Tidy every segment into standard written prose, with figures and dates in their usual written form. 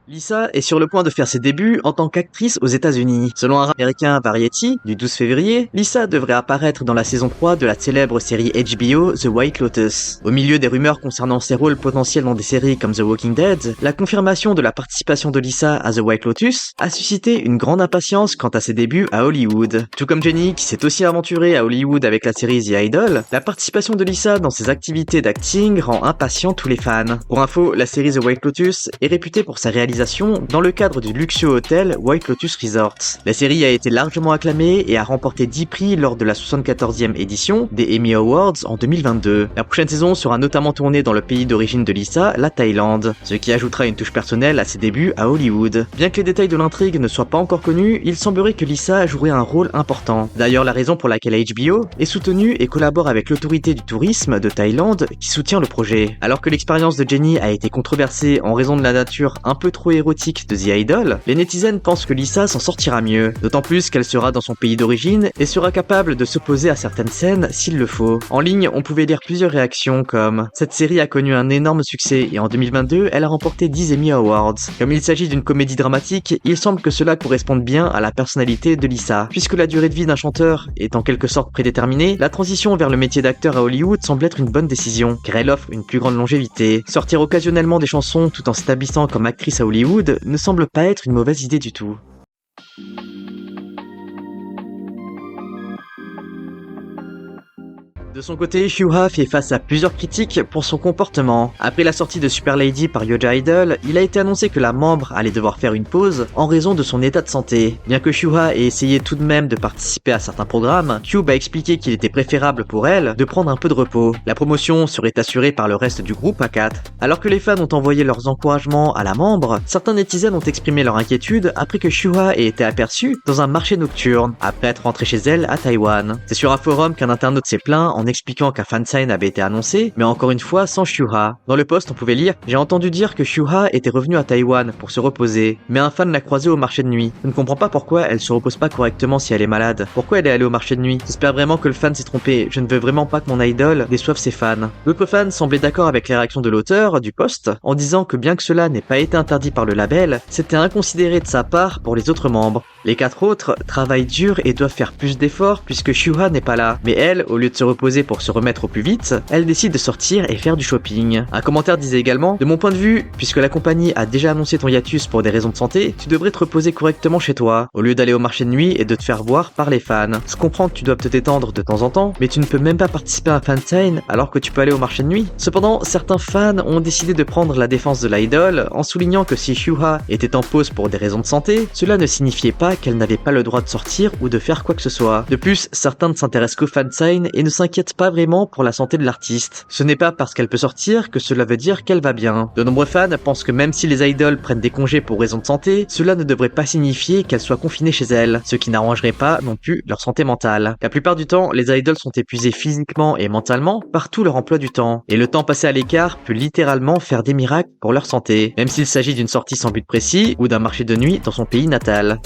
Lisa est sur le point de faire ses débuts en tant qu'actrice aux États-Unis. Selon un américain Variety du 12 février, Lisa devrait apparaître dans la saison 3 de la célèbre série HBO The White Lotus. Au milieu des rumeurs concernant ses rôles potentiels dans des séries comme The Walking Dead, la confirmation de la participation de Lisa à The White Lotus a suscité une grande impatience quant à ses débuts à Hollywood. Tout comme Jenny qui s'est aussi aventurée à Hollywood avec la série The Idol, la participation de Lisa dans ses activités d'acting rend impatients tous les fans. Pour info, la série The White Lotus est réputée pour sa réalisation dans le cadre du luxueux hôtel White Lotus Resort. La série a été largement acclamée et a remporté 10 prix lors de la 74e édition des Emmy Awards en 2022. La prochaine saison sera notamment tournée dans le pays d'origine de Lisa, la Thaïlande, ce qui ajoutera une touche personnelle à ses débuts à Hollywood. Bien que les détails de l'intrigue ne soient pas encore connus, il semblerait que Lisa jouerait un rôle important. D'ailleurs, la raison pour laquelle HBO est soutenue et collabore avec l'autorité du tourisme de Thaïlande qui soutient le projet. Alors que l'expérience de Jenny a été controversée en raison de la nature un peu trop érotique de The Idol, les netizens pensent que Lisa s'en sortira mieux, d'autant plus qu'elle sera dans son pays d'origine et sera capable de s'opposer à certaines scènes s'il le faut. En ligne, on pouvait lire plusieurs réactions comme « Cette série a connu un énorme succès et en 2022, elle a remporté 10 Emmy Awards. » Comme il s'agit d'une comédie dramatique, il semble que cela corresponde bien à la personnalité de Lisa. Puisque la durée de vie d'un chanteur est en quelque sorte prédéterminée, la transition vers le métier d'acteur à Hollywood semble être une bonne décision, car elle offre une plus grande longévité. Sortir occasionnellement des chansons tout en s'établissant comme actrice à Hollywood ne semble pas être une mauvaise idée du tout. De son côté, Hyuha fait face à plusieurs critiques pour son comportement. Après la sortie de Super Lady par Yoja Idol, il a été annoncé que la membre allait devoir faire une pause en raison de son état de santé. Bien que Hyuha ait essayé tout de même de participer à certains programmes, Cube a expliqué qu'il était préférable pour elle de prendre un peu de repos. La promotion serait assurée par le reste du groupe A4. Alors que les fans ont envoyé leurs encouragements à la membre, certains netizens ont exprimé leur inquiétude après que Hyuha ait été aperçue dans un marché nocturne, après être rentrée chez elle à Taïwan. C'est sur un forum qu'un internaute s'est plaint en expliquant qu'un fansign avait été annoncé, mais encore une fois sans Hyuha. Dans le post, on pouvait lire « J'ai entendu dire que Hyuha était revenue à Taïwan pour se reposer, mais un fan l'a croisée au marché de nuit. Je ne comprends pas pourquoi elle se repose pas correctement si elle est malade. Pourquoi elle est allée au marché de nuit? J'espère vraiment que le fan s'est trompé. Je ne veux vraiment pas que mon idol déçoive ses fans. » D'autres fans semblaient d'accord avec les réactions de l'auteur du post, en disant que bien que cela n'ait pas été interdit par le label, c'était inconsidéré de sa part pour les autres membres. Les 4 autres travaillent dur et doivent faire plus d'efforts puisque Hyuha n'est pas là. Mais elle, au lieu de se reposer pour se remettre au plus vite, elle décide de sortir et faire du shopping. Un commentaire disait également « De mon point de vue, puisque la compagnie a déjà annoncé ton hiatus pour des raisons de santé, tu devrais te reposer correctement chez toi, au lieu d'aller au marché de nuit et de te faire voir par les fans. Je comprends que tu dois te détendre de temps en temps, mais tu ne peux même pas participer à un fansign alors que tu peux aller au marché de nuit. » Cependant, certains fans ont décidé de prendre la défense de l'idol en soulignant que si Hyuha était en pause pour des raisons de santé, cela ne signifiait pas qu'elle n'avait pas le droit de sortir ou de faire quoi que ce soit. De plus, certains ne s'intéressent qu'au fansign et ne s'inquiètent pas vraiment pour la santé de l'artiste. Ce n'est pas parce qu'elle peut sortir que cela veut dire qu'elle va bien. De nombreux fans pensent que même si les idols prennent des congés pour raisons de santé, cela ne devrait pas signifier qu'elles soient confinées chez elles, ce qui n'arrangerait pas non plus leur santé mentale. La plupart du temps, les idols sont épuisés physiquement et mentalement par tout leur emploi du temps, et le temps passé à l'écart peut littéralement faire des miracles pour leur santé, même s'il s'agit d'une sortie sans but précis ou d'un marché de nuit dans son pays natal.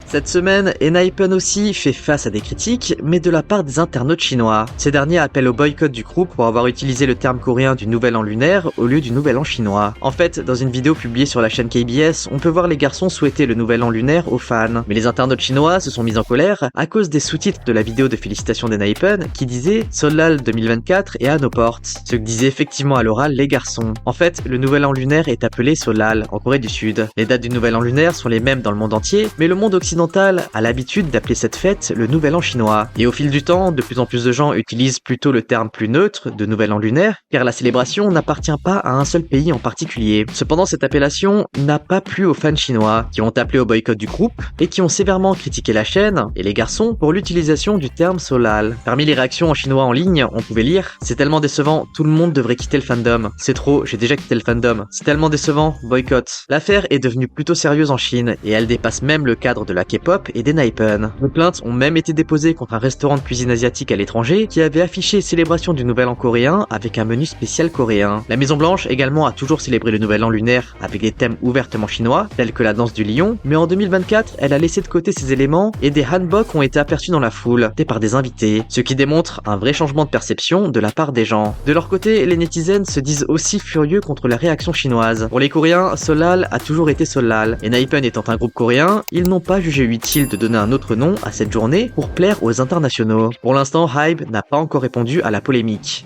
Cette semaine, Enhypen aussi fait face à des critiques, mais de la part des internautes chinois. Ces derniers appellent au boycott du groupe pour avoir utilisé le terme coréen du Nouvel An lunaire au lieu du Nouvel An chinois. En fait, dans une vidéo publiée sur la chaîne KBS, on peut voir les garçons souhaiter le Nouvel An lunaire aux fans. Mais les internautes chinois se sont mis en colère à cause des sous-titres de la vidéo de félicitations d'Enhypen qui disaient « Solal 2024 est à nos portes », ce que disaient effectivement à l'oral les garçons. En fait, le Nouvel An lunaire est appelé Solal, en Corée du Sud. Les dates du Nouvel An lunaire sont les mêmes dans le monde entier, mais le monde occidental occidentale a l'habitude d'appeler cette fête le Nouvel An chinois. Et au fil du temps, de plus en plus de gens utilisent plutôt le terme plus neutre de Nouvel An lunaire, car la célébration n'appartient pas à un seul pays en particulier. Cependant, cette appellation n'a pas plu aux fans chinois, qui ont appelé au boycott du groupe, et qui ont sévèrement critiqué la chaîne, et les garçons, pour l'utilisation du terme Solal. Parmi les réactions en chinois en ligne, on pouvait lire « C'est tellement décevant, tout le monde devrait quitter le fandom. C'est trop, j'ai déjà quitté le fandom. C'est tellement décevant, boycott. » L'affaire est devenue plutôt sérieuse en Chine, et elle dépasse même le cadre de la K-pop et des Naipen. Des plaintes ont même été déposées contre un restaurant de cuisine asiatique à l'étranger qui avait affiché célébration du Nouvel An coréen avec un menu spécial coréen. La Maison Blanche également a toujours célébré le Nouvel An lunaire avec des thèmes ouvertement chinois, tels que la danse du lion, mais en 2024, elle a laissé de côté ces éléments et des hanbok ont été aperçus dans la foule, par des invités, ce qui démontre un vrai changement de perception de la part des gens. De leur côté, les netizens se disent aussi furieux contre la réaction chinoise. Pour les Coréens, Solal a toujours été Solal, et Naipen étant un groupe coréen, ils n'ont pas jugé utile de donner un autre nom à cette journée pour plaire aux internationaux. Pour l'instant, Hybe n'a pas encore répondu à la polémique.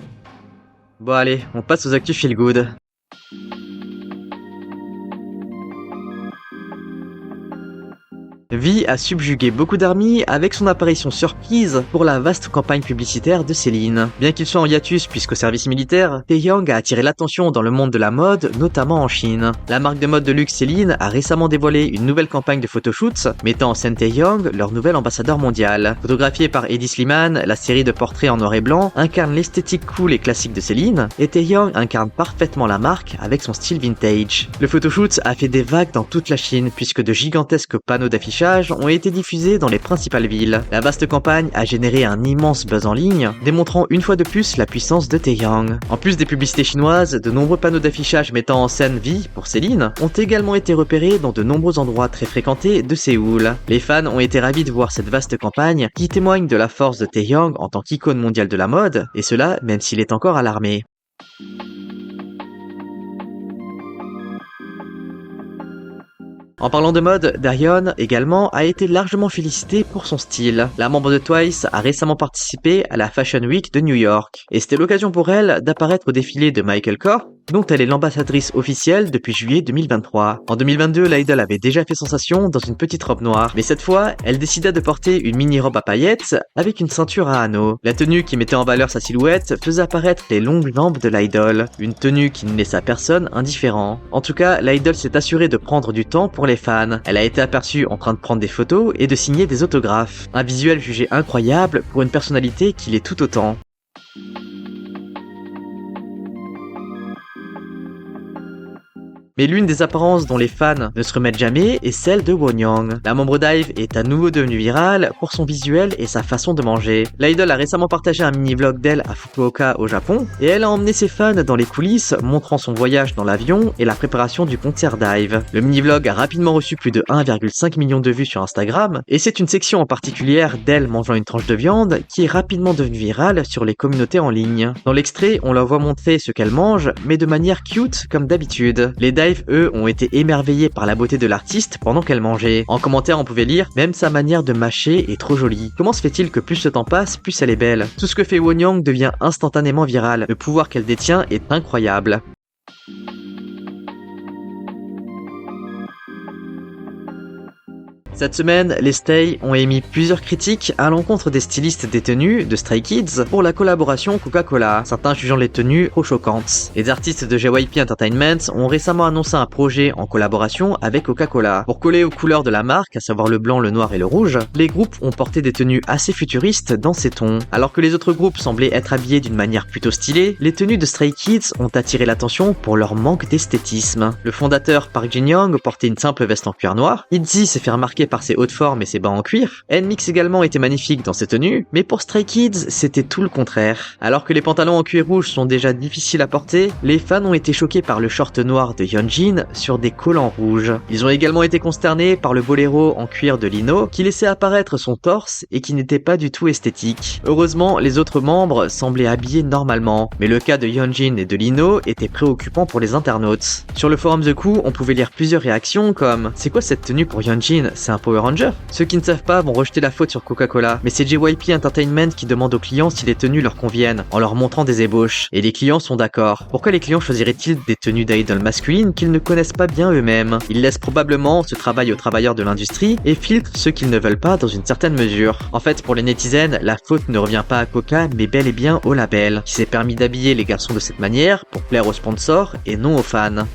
Bon allez, on passe aux actus feel good. V a subjugué beaucoup d'armies avec son apparition surprise pour la vaste campagne publicitaire de Céline. Bien qu'il soit en hiatus puisqu'au service militaire, Taeyang a attiré l'attention dans le monde de la mode, notamment en Chine. La marque de mode de luxe Céline a récemment dévoilé une nouvelle campagne de photoshoots mettant en scène Taeyang, leur nouvel ambassadeur mondial. Photographiée par Eddie Slimane, la série de portraits en noir et blanc incarne l'esthétique cool et classique de Céline, et Taeyang incarne parfaitement la marque avec son style vintage. Le photoshoot a fait des vagues dans toute la Chine puisque de gigantesques panneaux d'affichage ont été diffusés dans les principales villes. La vaste campagne a généré un immense buzz en ligne, démontrant une fois de plus la puissance de Taeyang. En plus des publicités chinoises, de nombreux panneaux d'affichage mettant en scène V pour Céline ont également été repérés dans de nombreux endroits très fréquentés de Séoul. Les fans ont été ravis de voir cette vaste campagne qui témoigne de la force de Taeyang en tant qu'icône mondiale de la mode, et cela même s'il est encore à l'armée. En parlant de mode, Daeyeon également a été largement félicitée pour son style. La membre de Twice a récemment participé à la Fashion Week de New York, et c'était l'occasion pour elle d'apparaître au défilé de Michael Kors, dont elle est l'ambassadrice officielle depuis juillet 2023. En 2022, l'idol avait déjà fait sensation dans une petite robe noire, mais cette fois, elle décida de porter une mini-robe à paillettes avec une ceinture à anneaux. La tenue qui mettait en valeur sa silhouette faisait apparaître les longues jambes de l'idol, une tenue qui ne laissa personne indifférent. En tout cas, l'idol s'est assurée de prendre du temps pour les fans. Elle a été aperçue en train de prendre des photos et de signer des autographes. Un visuel jugé incroyable pour une personnalité qui l'est tout autant. Mais l'une des apparences dont les fans ne se remettent jamais est celle de Wonyoung. La membre d'IVE est à nouveau devenue virale pour son visuel et sa façon de manger. L'idol a récemment partagé un mini-vlog d'elle à Fukuoka au Japon, et elle a emmené ses fans dans les coulisses, montrant son voyage dans l'avion et la préparation du concert d'IVE. Le mini-vlog a rapidement reçu plus de 1,5 million de vues sur Instagram, et c'est une section en particulier d'elle mangeant une tranche de viande qui est rapidement devenue virale sur les communautés en ligne. Dans l'extrait, on la voit montrer ce qu'elle mange, mais de manière cute comme d'habitude. Les DIVE, eux, ont été émerveillés par la beauté de l'artiste pendant qu'elle mangeait. En commentaire, on pouvait lire « Même sa manière de mâcher est trop jolie. Comment se fait-il que plus le temps passe, plus elle est belle ?» Tout ce que fait Wonyoung devient instantanément viral. Le pouvoir qu'elle détient est incroyable. Cette semaine, les Stay ont émis plusieurs critiques à l'encontre des stylistes des tenues de Stray Kids pour la collaboration Coca-Cola, certains jugeant les tenues trop choquantes. Les artistes de JYP Entertainment ont récemment annoncé un projet en collaboration avec Coca-Cola. Pour coller aux couleurs de la marque, à savoir le blanc, le noir et le rouge, les groupes ont porté des tenues assez futuristes dans ces tons. Alors que les autres groupes semblaient être habillés d'une manière plutôt stylée, les tenues de Stray Kids ont attiré l'attention pour leur manque d'esthétisme. Le fondateur Park Jin-young portait une simple veste en cuir noir, ITZY s'est fait remarquer par ses hautes formes et ses bas en cuir. NMIX également était magnifique dans ses tenues, mais pour Stray Kids, c'était tout le contraire. Alors que les pantalons en cuir rouge sont déjà difficiles à porter, les fans ont été choqués par le short noir de Hyunjin sur des collants rouges. Ils ont également été consternés par le boléro en cuir de Lee-Know qui laissait apparaître son torse et qui n'était pas du tout esthétique. Heureusement, les autres membres semblaient habillés normalement, mais le cas de Hyunjin et de Lee-Know était préoccupant pour les internautes. Sur le forum The Coup, on pouvait lire plusieurs réactions comme « C'est quoi cette tenue pour Hyunjin? C'est un Power Ranger? Ceux qui ne savent pas vont rejeter la faute sur Coca-Cola, mais c'est JYP Entertainment qui demande aux clients si les tenues leur conviennent, en leur montrant des ébauches. Et les clients sont d'accord. Pourquoi les clients choisiraient-ils des tenues d'idoles masculines qu'ils ne connaissent pas bien eux-mêmes? Ils laissent probablement ce travail aux travailleurs de l'industrie et filtrent ceux qu'ils ne veulent pas dans une certaine mesure. En fait, pour les netizens, la faute ne revient pas à Coca, mais bel et bien au label, qui s'est permis d'habiller les garçons de cette manière pour plaire aux sponsors et non aux fans.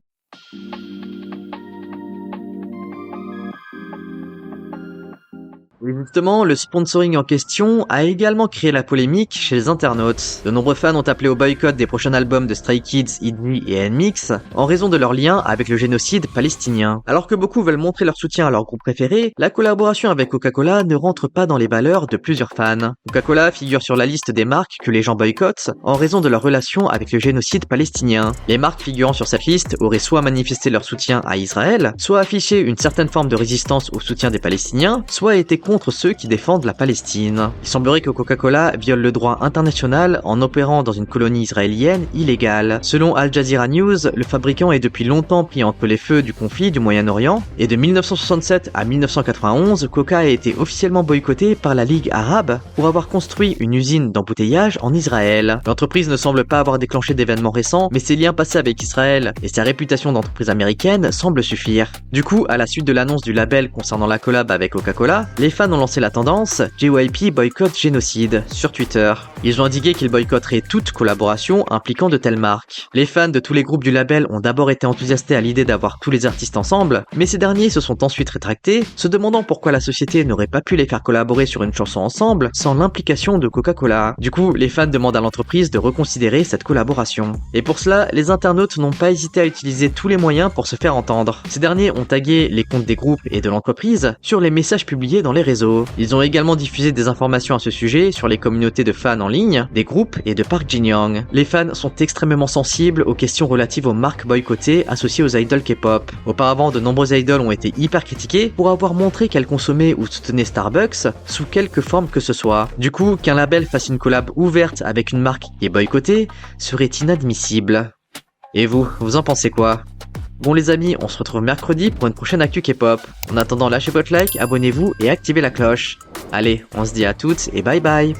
Et justement, le sponsoring en question a également créé la polémique chez les internautes. De nombreux fans ont appelé au boycott des prochains albums de Stray Kids, ITZY et NMIXX en raison de leur lien avec le génocide palestinien. Alors que beaucoup veulent montrer leur soutien à leur groupe préféré, la collaboration avec Coca-Cola ne rentre pas dans les valeurs de plusieurs fans. Coca-Cola figure sur la liste des marques que les gens boycottent en raison de leur relation avec le génocide palestinien. Les marques figurant sur cette liste auraient soit manifesté leur soutien à Israël, soit affiché une certaine forme de résistance au soutien des Palestiniens, soit été contre ceux qui défendent la Palestine. Il semblerait que Coca-Cola viole le droit international en opérant dans une colonie israélienne illégale. Selon Al Jazeera News, le fabricant est depuis longtemps pris entre les feux du conflit du Moyen-Orient, et de 1967 à 1991, Coca a été officiellement boycotté par la Ligue arabe pour avoir construit une usine d'embouteillage en Israël. L'entreprise ne semble pas avoir déclenché d'événements récents, mais ses liens passés avec Israël et sa réputation d'entreprise américaine semblent suffire. Du coup, à la suite de l'annonce du label concernant la collab avec Coca-Cola, les fans ont lancé la tendance JYP boycott génocide sur Twitter. Ils ont indiqué qu'ils boycotteraient toute collaboration impliquant de telles marques. Les fans de tous les groupes du label ont d'abord été enthousiastés à l'idée d'avoir tous les artistes ensemble, mais ces derniers se sont ensuite rétractés, se demandant pourquoi la société n'aurait pas pu les faire collaborer sur une chanson ensemble sans l'implication de Coca-Cola. Du coup, les fans demandent à l'entreprise de reconsidérer cette collaboration. Et pour cela, les internautes n'ont pas hésité à utiliser tous les moyens pour se faire entendre. Ces derniers ont tagué les comptes des groupes et de l'entreprise sur les messages publiés dans les réseaux. Ils ont également diffusé des informations à ce sujet sur les communautés de fans en ligne, des groupes et de Park Jin-young. Les fans sont extrêmement sensibles aux questions relatives aux marques boycottées associées aux idoles K-pop. Auparavant, de nombreux idoles ont été hyper critiqués pour avoir montré qu'elles consommaient ou soutenaient Starbucks sous quelque forme que ce soit. Du coup, qu'un label fasse une collab ouverte avec une marque qui est boycottée serait inadmissible. Et vous en pensez quoi? Bon les amis, on se retrouve mercredi pour une prochaine actu K-pop. En attendant, lâchez votre like, abonnez-vous et activez la cloche. Allez, on se dit à toutes et bye bye.